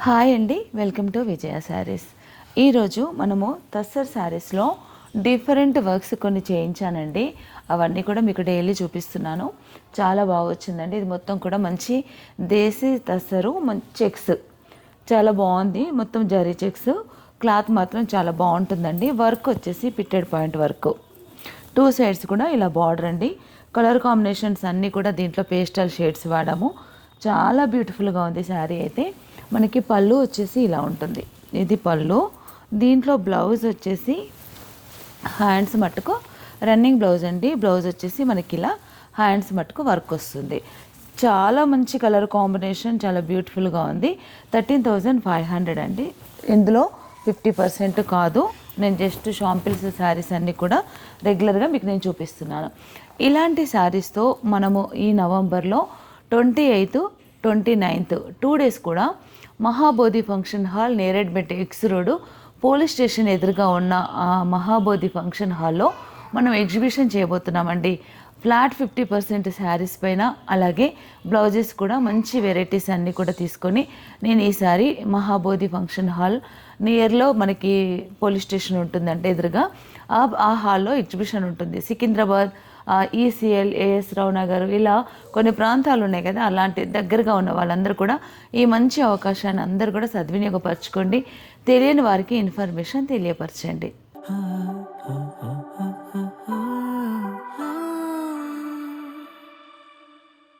Hi అండి, welcome to విజయ శారీస్. ఈరోజు మనము తస్సర్ శారీస్లో డిఫరెంట్ వర్క్స్ కొన్ని చేయించానండి. అవన్నీ కూడా మీకు డైలీ చూపిస్తున్నాను. చాలా బాగా వచ్చిందండి. ఇది మొత్తం కూడా మంచి దేశీ తస్సరు చెక్స్, చాలా బాగుంది. మొత్తం జరీ చెక్స్, క్లాత్ మాత్రం చాలా బాగుంటుందండి. వర్క్ వచ్చేసి pitted point work, two sides కూడా ఇలా బార్డర్ అండి. కలర్ కాంబినేషన్స్ అన్నీ కూడా దీంట్లో పేస్టల్ షేడ్స్ వాడాము. చాలా బ్యూటిఫుల్గా ఉంది శారీ అయితే. మనకి పళ్ళు వచ్చేసి ఇలా ఉంటుంది, ఇది పళ్ళు. దీంట్లో బ్లౌజ్ వచ్చేసి హ్యాండ్స్ మట్టుకు రన్నింగ్ బ్లౌజ్ అండి. బ్లౌజ్ వచ్చేసి మనకి ఇలా హ్యాండ్స్ మట్టుకు వర్క్ వస్తుంది. చాలా మంచి కలర్ కాంబినేషన్, చాలా బ్యూటిఫుల్గా ఉంది. 13,500 అండి. ఇందులో 50% కాదు. నేను జస్ట్ షాంపిల్స్ శారీస్ అన్నీ కూడా రెగ్యులర్గా మీకు నేను చూపిస్తున్నాను. ఇలాంటి శారీస్తో మనము ఈ నవంబర్లో 28th, 29th 2 days కూడా Mahabodhi function hall, Neredmet X road police station ఎదురుగా ఉన్న ఆ మహాబోధి ఫంక్షన్ హాల్లో మనం ఎగ్జిబిషన్ చేయబోతున్నామండి. ఫ్లాట్ 50% శారీస్ పైన, అలాగే బ్లౌజెస్ కూడా మంచి వెరైటీస్ అన్నీ కూడా తీసుకొని నేను ఈసారి మహాబోధి ఫంక్షన్ హాల్ నియర్లో మనకి పోలీస్ స్టేషన్ ఉంటుందంటే ఎదురుగా ఆ హాల్లో ఎగ్జిబిషన్ ఉంటుంది. సికింద్రాబాద్, ఈసీఎల్, ఏఎస్ రావు నగర్, ఇలా కొన్ని ప్రాంతాలు ఉన్నాయి కదా, అలాంటి దగ్గరగా ఉన్న వాళ్ళందరూ కూడా ఈ మంచి అవకాశాన్ని అందరూ కూడా సద్వినియోగపరచుకోండి. తెలియని వారికి ఇన్ఫర్మేషన్ తెలియపరచండి.